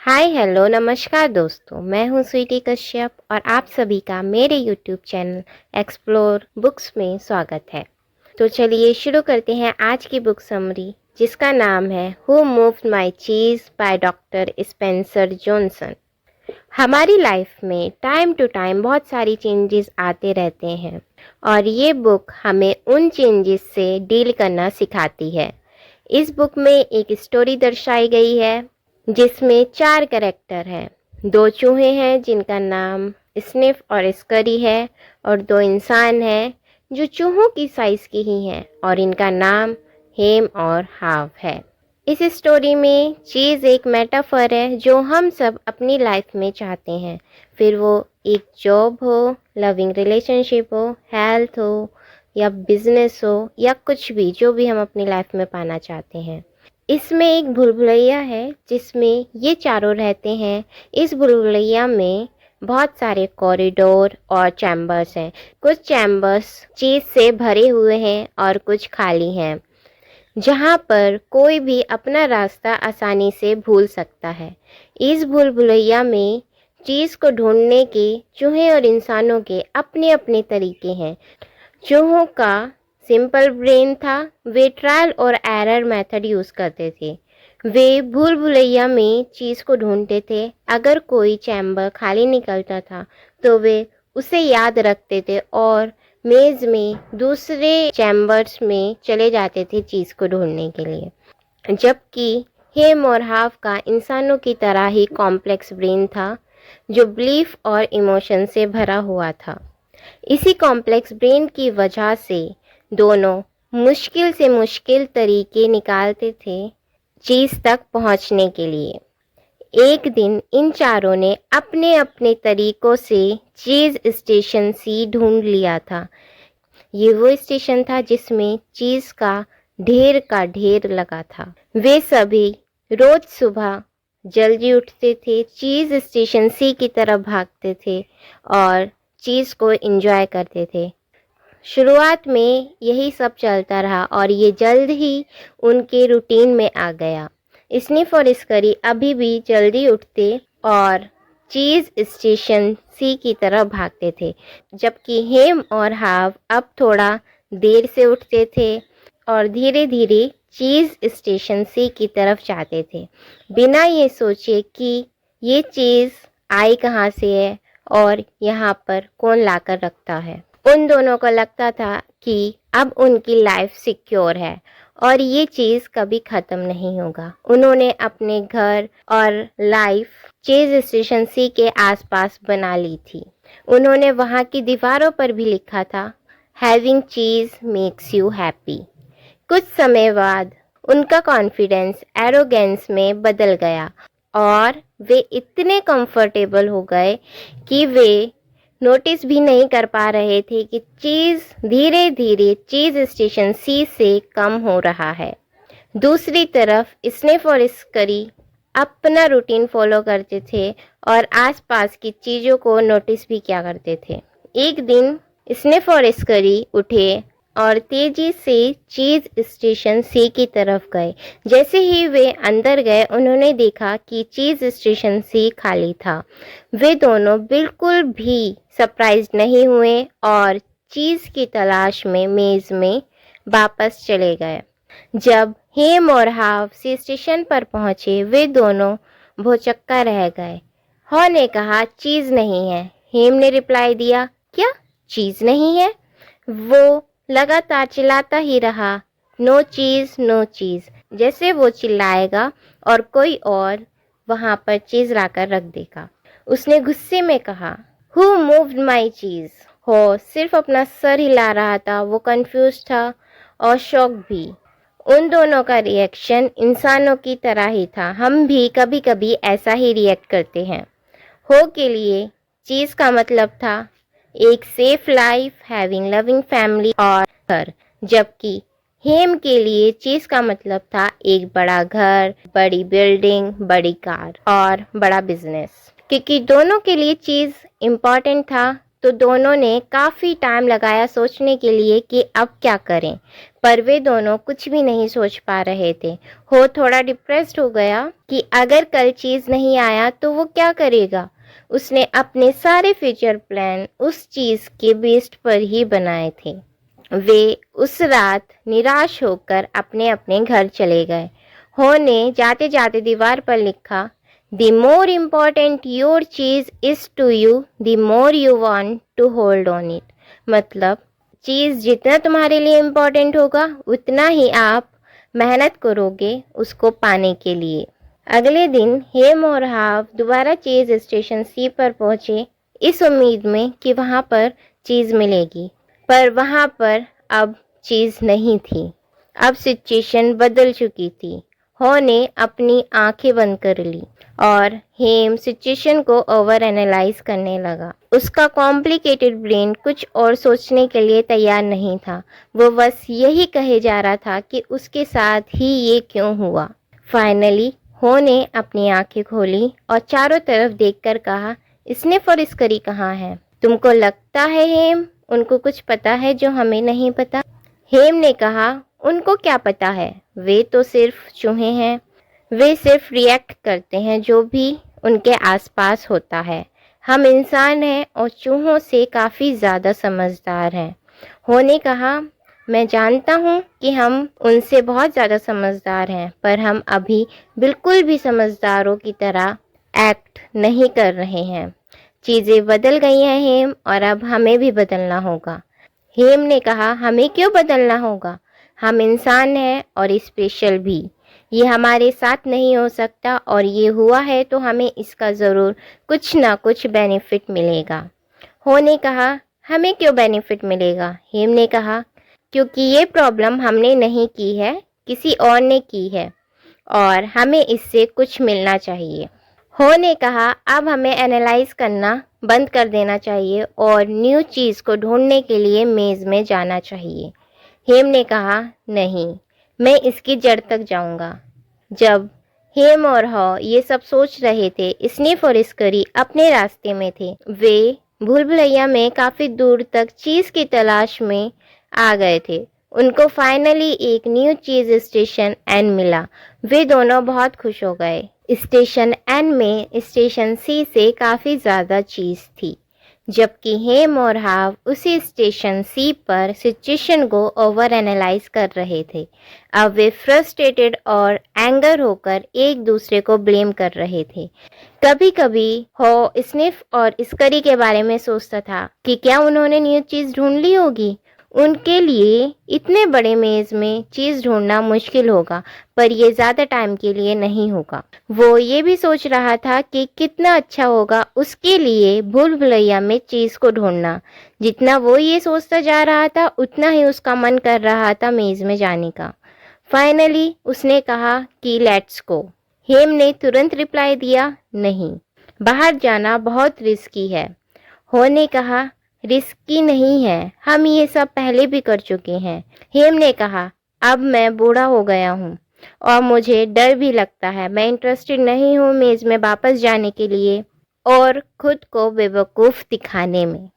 Hi hello नमस्कार दोस्तों, मैं हूं स्वीटी कश्यप और आप सभी का मेरे यूट्यूब चैनल एक्सप्लोर बुक्स में स्वागत है। तो चलिए शुरू करते हैं आज की बुक समरी, जिसका नाम है who moved my cheese by doctor Spencer Johnson. हमारी लाइफ में टाइम टू टाइम बहुत सारी चेंजेस आते रहते हैं और ये बुक हमें उन चेंजेस से डील करना सिखाती है। इस बुक में एक स्टोरी दर्शाई गई है जिसमें 4 कैरेक्टर हैं। 2 चूहे हैं जिनका नाम स्निफ और स्करी है और 2 इंसान हैं जो चूहों की साइज़ के ही हैं और इनका नाम हेम और हाव है। इस स्टोरी में चीज़ एक मेटाफर है जो हम सब अपनी लाइफ में चाहते हैं, फिर वो एक जॉब हो, लविंग रिलेशनशिप हो, हेल्थ हो या बिजनेस हो या कुछ भी जो भी हम अपनी लाइफ में पाना चाहते हैं। इसमें एक भूलभुलैया है जिसमें ये चारों रहते हैं। इस भूलभुलैया में बहुत सारे कॉरिडोर और चैम्बर्स हैं। कुछ चैम्बर्स चीज़ से भरे हुए हैं और कुछ खाली हैं, जहाँ पर कोई भी अपना रास्ता आसानी से भूल सकता है। इस भूलभुलैया में चीज़ को ढूंढने के चूहे और इंसानों के अपने अपने तरीके हैं। चूहों का सिंपल ब्रेन था, वे ट्रायल और एरर मेथड यूज़ करते थे। वे भूल भुलैया में चीज़ को ढूंढते थे। अगर कोई चैम्बर खाली निकलता था तो वे उसे याद रखते थे और मेज़ में दूसरे चैम्बर्स में चले जाते थे चीज़ को ढूंढने के लिए। जबकि हेम और हाव का इंसानों की तरह ही कॉम्प्लेक्स ब्रेन था जो बिलीफ और इमोशन से भरा हुआ था। इसी कॉम्प्लेक्स ब्रेन की वजह से दोनों मुश्किल से मुश्किल तरीके निकालते थे चीज़ तक पहुंचने के लिए। एक दिन इन चारों ने अपने अपने तरीकों से चीज़ स्टेशन सी ढूंढ लिया था। ये वो स्टेशन था जिसमें चीज़ का ढेर लगा था। वे सभी रोज सुबह जल्दी उठते थे, चीज़ स्टेशन सी की तरफ भागते थे और चीज़ को एंजॉय करते थे। शुरुआत में यही सब चलता रहा और ये जल्द ही उनके रूटीन में आ गया। स्निफ और स्करी अभी भी जल्दी उठते और चीज़ स्टेशन सी की तरफ भागते थे, जबकि हेम और हाव अब थोड़ा देर से उठते थे और धीरे धीरे चीज़ स्टेशन सी की तरफ जाते थे, बिना ये सोचे कि ये चीज़ आई कहाँ से है और यहाँ पर कौन लाकर रखता है। उन दोनों को लगता था कि अब उनकी लाइफ सिक्योर है और ये चीज़ कभी ख़त्म नहीं होगा। उन्होंने अपने घर और लाइफ चीज़ स्टेशन सी के आसपास बना ली थी। उन्होंने वहाँ की दीवारों पर भी लिखा था, having cheese makes you happy. कुछ समय बाद उनका कॉन्फिडेंस एरोगेंस में बदल गया और वे इतने कंफर्टेबल हो गए कि वे नोटिस भी नहीं कर पा रहे थे कि चीज़ धीरे धीरे चीज़ स्टेशन सी से कम हो रहा है। दूसरी तरफ स्निफ और स्करी अपना रूटीन फॉलो करते थे और आसपास की चीज़ों को नोटिस भी किया करते थे। एक दिन स्निफ और स्करी उठे और तेजी से चीज़ स्टेशन सी की तरफ गए। जैसे ही वे अंदर गए उन्होंने देखा कि चीज़ स्टेशन सी खाली था। वे दोनों बिल्कुल भी सरप्राइज नहीं हुए और चीज़ की तलाश में मेज़ में वापस चले गए। जब हेम और हाव सी स्टेशन पर पहुंचे वे दोनों भौचक्का रह गए। हॉ ने कहा, चीज़ नहीं है। हेम ने रिप्लाई दिया, क्या चीज़ नहीं है? वो लगातार चिल्लाता ही रहा, नो चीज़ नो चीज़, जैसे वो चिल्लाएगा और कोई और वहाँ पर चीज़ लाकर रख देगा। उसने गुस्से में कहा, हु मूव्ड माई चीज़? हो सिर्फ अपना सर हिला रहा था। वो कंफ्यूज था और शॉक भी। उन दोनों का रिएक्शन इंसानों की तरह ही था। हम भी कभी कभी ऐसा ही रिएक्ट करते हैं। हो के लिए चीज़ का मतलब था एक safe life, having loving family और घर, जबकि हेम के लिए चीज़ का मतलब था एक बड़ा घर, बड़ी बिल्डिंग, बड़ी कार और बड़ा बिजनेस। क्योंकि दोनों के लिए चीज़ इम्पॉर्टेंट था तो दोनों ने काफ़ी टाइम लगाया सोचने के लिए कि अब क्या करें, पर वे दोनों कुछ भी नहीं सोच पा रहे थे। हो थोड़ा डिप्रेस्ड हो गया कि अगर कल चीज़ नहीं आया तो वो क्या करेगा। उसने अपने सारे फ्यूचर प्लान उस चीज़ के बेस्ड पर ही बनाए थे। वे उस रात निराश होकर अपने अपने घर चले गए। हो ने जाते जाते दीवार पर लिखा, द मोर इम्पॉर्टेंट योर चीज is to you, the more you want to hold on it. मतलब चीज जितना तुम्हारे लिए इम्पोर्टेंट होगा उतना ही आप मेहनत करोगे उसको पाने के लिए। अगले दिन हेम और हाव दोबारा चीज स्टेशन सी पर पहुंचे, इस उम्मीद में कि वहां पर चीज मिलेगी, पर वहां पर अब चीज नहीं थी। अब सिचुएशन बदल चुकी थी। हो ने अपनी आंखें बंद कर ली और हेम सिचुएशन को ओवर एनालाइज करने लगा। उसका कॉम्प्लिकेटेड ब्रेन कुछ और सोचने के लिए तैयार नहीं था। वो बस यही कहे जा रहा था कि उसके साथ ही ये क्यों हुआ। फाइनली हो ने अपनी आंखें खोली और चारों तरफ देखकर कहा, स्निफ और स्करी कहाँ है? तुमको लगता है हेम उनको कुछ पता है जो हमें नहीं पता? हेम ने कहा, उनको क्या पता है, वे तो सिर्फ चूहे हैं। वे सिर्फ रिएक्ट करते हैं जो भी उनके आसपास होता है। हम इंसान हैं और चूहों से काफ़ी ज़्यादा समझदार हैं। हो ने कहा, मैं जानता हूँ कि हम उनसे बहुत ज़्यादा समझदार हैं, पर हम अभी बिल्कुल भी समझदारों की तरह एक्ट नहीं कर रहे हैं। चीज़ें बदल गई हैं हेम, और अब हमें भी बदलना होगा। हेम ने कहा, हमें क्यों बदलना होगा? हम इंसान हैं और स्पेशल भी। ये हमारे साथ नहीं हो सकता, और ये हुआ है तो हमें इसका ज़रूर कुछ ना कुछ बेनिफिट मिलेगा। हो ने कहा, हमें क्यों बेनिफिट मिलेगा? हेम ने कहा, क्योंकि ये प्रॉब्लम हमने नहीं की है, किसी और ने की है, और हमें इससे कुछ मिलना चाहिए। हो ने कहा, अब हमें एनालाइज करना बंद कर देना चाहिए और न्यू चीज़ को ढूंढने के लिए मेज़ में जाना चाहिए। हेम ने कहा, नहीं, मैं इसकी जड़ तक जाऊंगा। जब हेम और हॉ ये सब सोच रहे थे, स्निफ और स्करी अपने रास्ते में थे। वे भूल भुलैया में काफ़ी दूर तक चीज़ की तलाश में आ गए थे। उनको फाइनली एक न्यू चीज़ स्टेशन एन मिला। वे दोनों बहुत खुश हो गए। स्टेशन एन में स्टेशन सी से काफ़ी ज़्यादा चीज़ थी, जबकि हेम और हाव उसी स्टेशन सी पर सिचुएशन को ओवर एनालाइज कर रहे थे। अब वे फ्रस्ट्रेटेड और एंगर होकर एक दूसरे को ब्लेम कर रहे थे। कभी कभी हो स्निफ और स्करी के बारे में सोचता था कि क्या उन्होंने न्यू चीज़ ढूंढ ली होगी। उनके लिए इतने बड़े मेज में चीज़ ढूंढना मुश्किल होगा, पर यह ज़्यादा टाइम के लिए नहीं होगा। वो ये भी सोच रहा था कि कितना अच्छा होगा उसके लिए भूल भुलैया में चीज़ को ढूंढना। जितना वो ये सोचता जा रहा था उतना ही उसका मन कर रहा था मेज में जाने का। फाइनली उसने कहा कि लेट्स गो। हेम ने तुरंत रिप्लाई दिया, नहीं, बाहर जाना बहुत रिस्की है। हो ने कहा, रिस्की नहीं है, हम ये सब पहले भी कर चुके हैं। हेम ने कहा, अब मैं बूढ़ा हो गया हूँ और मुझे डर भी लगता है। मैं इंटरेस्टेड नहीं हूँ मेज में वापस जाने के लिए और खुद को बेवकूफ़ दिखाने में।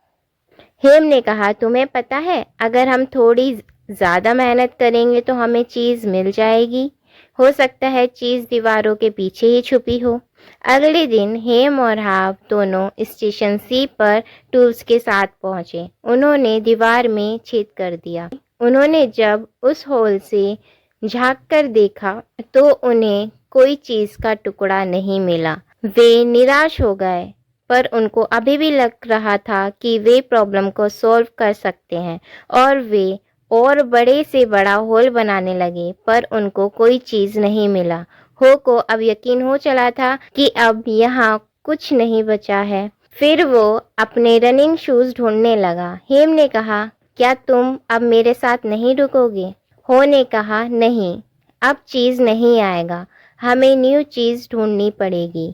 हेम ने कहा, तुम्हें पता है, अगर हम थोड़ी ज़्यादा मेहनत करेंगे तो हमें चीज़ मिल जाएगी। हो सकता है चीज़ दीवारों के पीछे ही छुपी हो। अगले दिन हेम और हाव दोनों स्टेशन सी पर टूल्स के साथ पहुंचे। उन्होंने दीवार में छेद कर दिया। उन्होंने जब उस होल से झांक कर देखा तो उन्हें कोई चीज़ का टुकड़ा नहीं मिला। वे निराश हो गए, पर उनको अभी भी लग रहा था कि वे प्रॉब्लम को सॉल्व कर सकते हैं, और वे और बड़े से बड़ा होल बनाने लगे, पर उनको कोई चीज़ नहीं मिला। हो को अब यकीन हो चला था कि अब यहाँ कुछ नहीं बचा है। फिर वो अपने रनिंग शूज़ ढूंढने लगा। हेम ने कहा, क्या तुम अब मेरे साथ नहीं रुकोगे? हो ने कहा, नहीं, अब चीज़ नहीं आएगा, हमें न्यू चीज़ ढूंढनी पड़ेगी।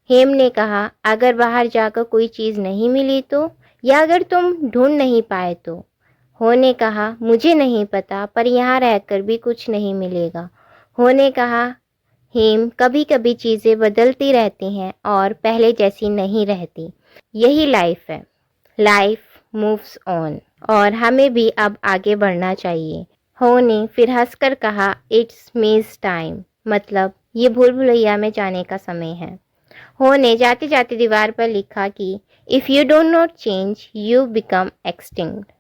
हेम ने कहा, अगर बाहर जाकर कोई चीज़ नहीं मिली तो, या अगर तुम ढूंढ नहीं पाए तो? हो ने कहा, मुझे नहीं पता, पर यहाँ रहकर भी कुछ नहीं मिलेगा। हो ने कहा, हेम, कभी कभी चीज़ें बदलती रहती हैं और पहले जैसी नहीं रहती। यही लाइफ है। लाइफ moves on, और हमें भी अब आगे बढ़ना चाहिए। हो ने फिर हंसकर कहा, इट्स मीज टाइम, मतलब ये भूल भुलैया में जाने का समय है। हो ने जाते जाते दीवार पर लिखा कि if you don't not change you become extinct.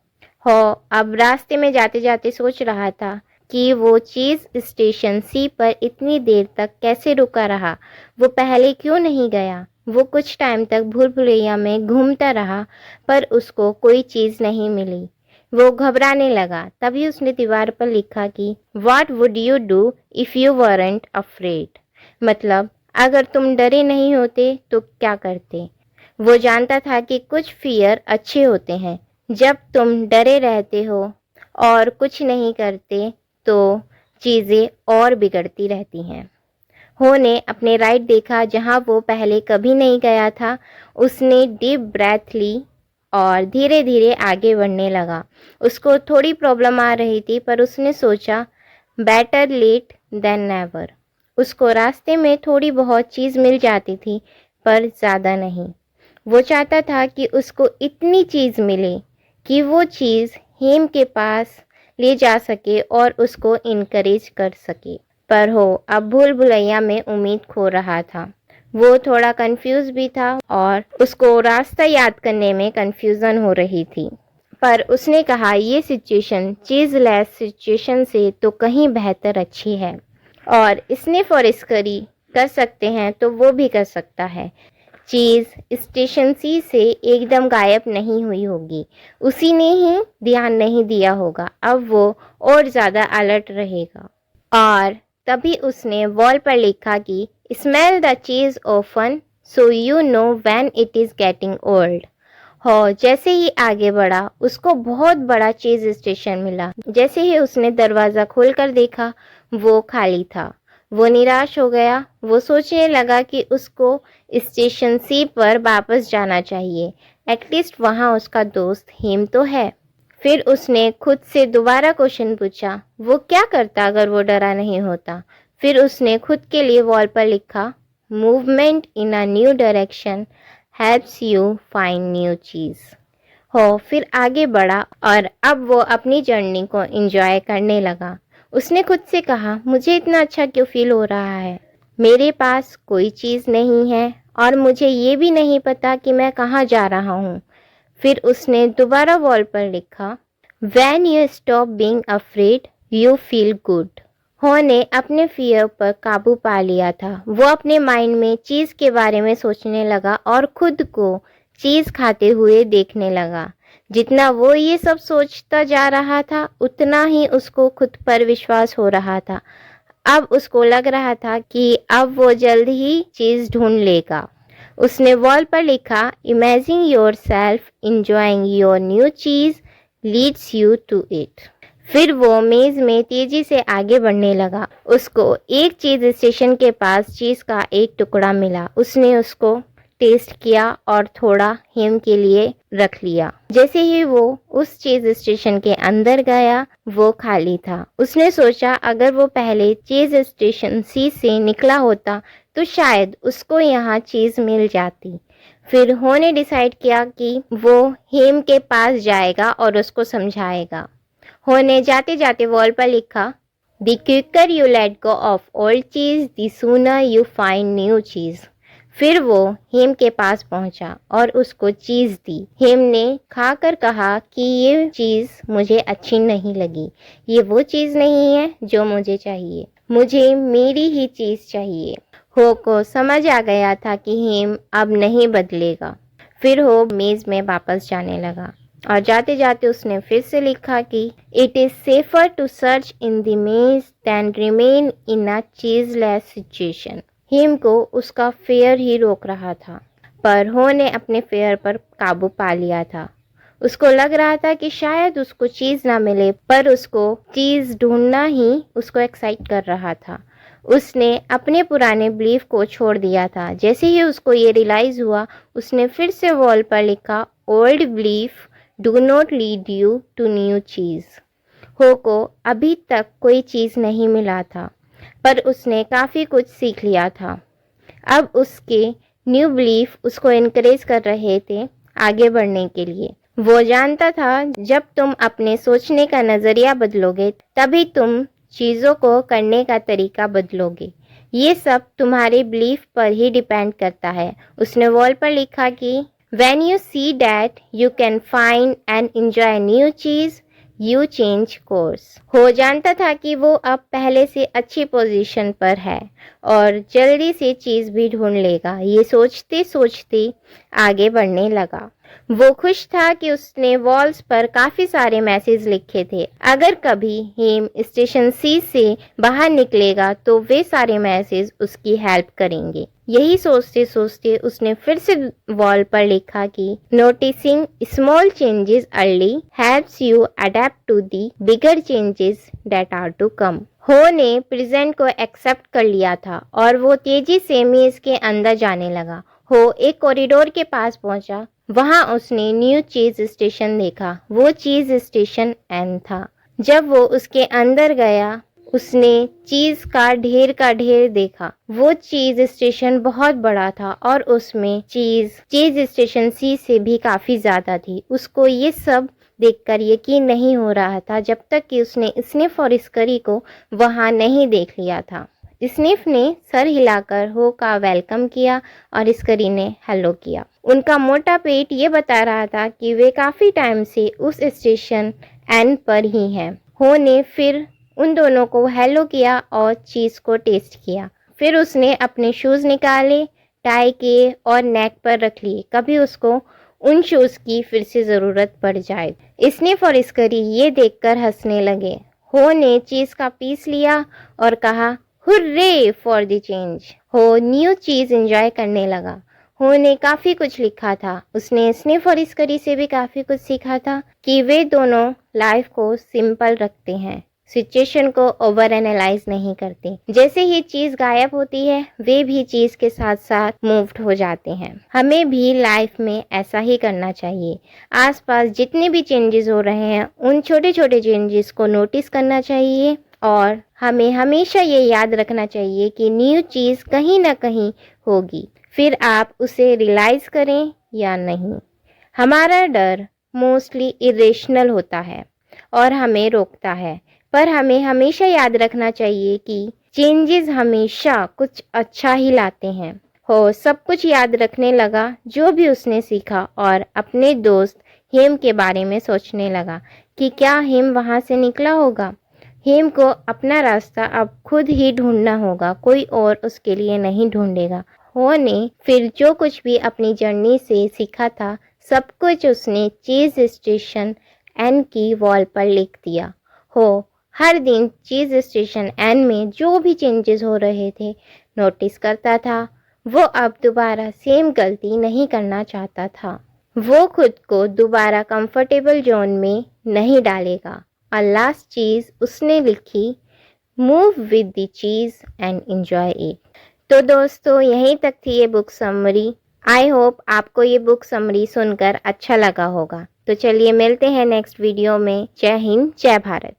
हो अब रास्ते में जाते जाते सोच रहा था कि वो चीज़ स्टेशन सी पर इतनी देर तक कैसे रुका रहा, वो पहले क्यों नहीं गया। वो कुछ टाइम तक भूल भुलैया में घूमता रहा पर उसको कोई चीज़ नहीं मिली। वो घबराने लगा। तभी उसने दीवार पर लिखा कि what would you do if you weren't afraid, मतलब अगर तुम डरे नहीं होते तो क्या करते। वो जानता था कि कुछ फियर अच्छे होते हैं। जब तुम डरे रहते हो और कुछ नहीं करते तो चीज़ें और बिगड़ती रहती हैं। हो ने अपने राइट देखा जहां वो पहले कभी नहीं गया था। उसने डीप ब्रेथ ली और धीरे धीरे आगे बढ़ने लगा। उसको थोड़ी प्रॉब्लम आ रही थी पर उसने सोचा बेटर लेट देन नेवर। उसको रास्ते में थोड़ी बहुत चीज़ मिल जाती थी पर ज़्यादा नहीं। वो चाहता था कि उसको इतनी चीज़ मिले कि वो चीज़ हेम के पास ले जा सके और उसको इनकरेज कर सके। पर हो अब भूल भुलैया में उम्मीद खो रहा था। वो थोड़ा कंफ्यूज भी था और उसको रास्ता याद करने में कंफ्यूजन हो रही थी। पर उसने कहा ये सिचुएशन चीज़लेस सिचुएशन से तो कहीं बेहतर अच्छी है, और इसने फॉरेस्करी कर सकते हैं तो वो भी कर सकता है। चीज़ स्टेशन सी से एकदम गायब नहीं हुई होगी, उसी ने ही ध्यान नहीं दिया होगा। अब वो और ज़्यादा अलर्ट रहेगा। और तभी उसने वॉल पर लिखा कि smell the cheese often so you know when it is getting old. हो जैसे ही आगे बढ़ा उसको बहुत बड़ा चीज़ स्टेशन मिला। जैसे ही उसने दरवाज़ा खोलकर देखा वो खाली था। वो निराश हो गया। वो सोचने लगा कि उसको स्टेशन सी पर वापस जाना चाहिए, एटलीस्ट वहाँ उसका दोस्त हेम तो है। फिर उसने खुद से दोबारा क्वेश्चन पूछा, वो क्या करता अगर वो डरा नहीं होता। फिर उसने खुद के लिए वॉल पर लिखा, movement in a new direction helps you find new cheese. Haw फिर आगे बढ़ा और अब वो अपनी जर्नी को एंजॉय करने लगा। उसने खुद से कहा, मुझे इतना अच्छा क्यों फील हो रहा है। मेरे पास कोई चीज़ नहीं है और मुझे ये भी नहीं पता कि मैं कहाँ जा रहा हूँ। फिर उसने दोबारा वॉल पर लिखा, When you stop being afraid, you feel good। हो ने अपने फियर पर काबू पा लिया था। वो अपने माइंड में चीज़ के बारे में सोचने लगा और खुद को चीज़ खाते हुए देखने लगा। जितना वो ये सब सोचता जा रहा था उतना ही उसको खुद पर विश्वास हो रहा था। अब उसको लग रहा था कि अब वो जल्द ही चीज़ ढूंढ लेगा। उसने वॉल पर लिखा, imagine yourself enjoying your new चीज़ लीड्स यू टू इट। फिर वो मेज में तेजी से आगे बढ़ने लगा। उसको एक चीज़ स्टेशन के पास चीज़ का एक टुकड़ा मिला। उसने उसको टेस्ट किया और थोड़ा हेम के लिए रख लिया। जैसे ही वो उस चीज़ स्टेशन के अंदर गया वो खाली था। उसने सोचा अगर वो पहले चीज़ स्टेशन सी से निकला होता तो शायद उसको यहाँ चीज़ मिल जाती। फिर हो ने डिसाइड किया कि वो हेम के पास जाएगा और उसको समझाएगा। हो ने जाते जाते वॉल पर लिखा, the quicker you let go of old cheese the sooner you find new cheese. फिर वो हेम के पास पहुंचा और उसको चीज़ दी। हेम ने खाकर कहा कि ये चीज़ मुझे अच्छी नहीं लगी। ये वो चीज़ नहीं है जो मुझे चाहिए। मुझे मेरी ही चीज़ चाहिए। हो को समझ आ गया था कि हेम अब नहीं बदलेगा। फिर हो मेज़ में वापस जाने लगा और जाते जाते उसने फिर से लिखा कि it is safer to search in the maze than remain in a cheeseless situation. Hem को उसका फेयर ही रोक रहा था, पर हो ने अपने फेयर पर काबू पा लिया था। उसको लग रहा था कि शायद उसको चीज़ ना मिले, पर उसको चीज़ ढूंढना ही उसको एक्साइट कर रहा था। उसने अपने पुराने बिलीफ को छोड़ दिया था। जैसे ही उसको ये रियलाइज़ हुआ उसने फिर से वॉल पर लिखा, old belief do not lead you to new cheese. Haw को अभी तक कोई चीज़ नहीं मिला था पर उसने काफ़ी कुछ सीख लिया था। अब उसके न्यू बिलीफ उसको इनकरेज कर रहे थे आगे बढ़ने के लिए। वो जानता था जब तुम अपने सोचने का नज़रिया बदलोगे तभी तुम चीज़ों को करने का तरीका बदलोगे। ये सब तुम्हारे बिलीफ पर ही डिपेंड करता है। उसने वॉल पर लिखा कि When you see that you can find and enjoy new cheese you change course. हो जानता था कि वो अब पहले से अच्छी पोजीशन पर है और जल्दी से चीज़ भी ढूंढ लेगा। ये सोचते सोचते आगे बढ़ने लगा। वो खुश था कि उसने वॉल्स पर काफ़ी सारे मैसेज लिखे थे। अगर कभी हेम स्टेशन सी से बाहर निकलेगा तो वे सारे मैसेज उसकी हेल्प करेंगे। यही सोचते सोचते उसने फिर से वॉल पर लिखा कि noticing small changes early helps you adapt to the bigger changes that are to come. हो ने प्रेजेंट को एक्सेप्ट कर लिया था और वो तेजी से मेज के अंदर जाने लगा। हो एक कॉरिडोर के पास पहुंचा। वहां उसने न्यू चीज स्टेशन देखा। वो चीज स्टेशन एन था। जब वो उसके अंदर गया उसने चीज का ढेर देखा। वो चीज स्टेशन बहुत बड़ा था और उसमें चीज स्टेशन सी से भी काफी ज्यादा थी। उसको ये सब देखकर यकीन नहीं हो रहा था जब तक कि उसने स्निफ और स्करी को वहां नहीं देख लिया था। स्निफ ने सर हिलाकर हो का वेलकम किया और स्करी ने हेलो किया। उनका मोटा पेट ये बता रहा था कि वे काफी टाइम से उस स्टेशन एन पर ही हैं। हो ने फिर उन दोनों को हेलो किया और चीज़ को टेस्ट किया। फिर उसने अपने शूज़ निकाले, टाई किए और नेक पर रख लिए। कभी उसको उन शूज़ की फिर से ज़रूरत पड़ जाए। स्निफ और स्करी ये देखकर हंसने लगे। हो ने चीज़ का पीस लिया और कहा हुर्रे फॉर द चेंज। हो न्यू चीज़ एंजॉय करने लगा। हो ने काफ़ी कुछ लिखा था। उसने स्निफ और स्करी से भी काफ़ी कुछ सीखा था कि वे दोनों लाइफ को सिंपल रखते हैं, सिचुएशन को ओवर एनालाइज नहीं करते। जैसे ही चीज गायब होती है वे भी चीज के साथ साथ मूव्ड हो जाते हैं। हमें भी लाइफ में ऐसा ही करना चाहिए। आसपास जितने भी चेंजेस हो रहे हैं उन छोटे छोटे चेंजेस को नोटिस करना चाहिए और हमें हमेशा ये याद रखना चाहिए कि न्यू चीज कहीं ना कहीं होगी, फिर आप उसे रियलाइज करें या नहीं। हमारा डर मोस्टली इरेशनल होता है और हमें रोकता है, पर हमें हमेशा याद रखना चाहिए कि चेंजेस हमेशा कुछ अच्छा ही लाते हैं। हो सब कुछ याद रखने लगा जो भी उसने सीखा और अपने दोस्त हेम के बारे में सोचने लगा कि क्या हेम वहाँ से निकला होगा। हेम को अपना रास्ता अब खुद ही ढूंढना होगा, कोई और उसके लिए नहीं ढूंढेगा। हो ने फिर जो कुछ भी अपनी जर्नी से सीखा था सब कुछ उसने चीज स्टेशन एन की वॉल पर लिख दिया। हो हर दिन चीज स्टेशन एन में जो भी चेंजेस हो रहे थे नोटिस करता था। वो अब दोबारा सेम गलती नहीं करना चाहता था। वो खुद को दोबारा कंफर्टेबल जोन में नहीं डालेगा। और लास्ट चीज उसने लिखी, मूव विद द चीज एंड एंजॉय इट। तो दोस्तों यहीं तक थी ये बुक समरी। आई होप आपको ये बुक समरी सुनकर अच्छा लगा होगा। तो चलिए मिलते हैं नेक्स्ट वीडियो में। जय हिंद, जय भारत।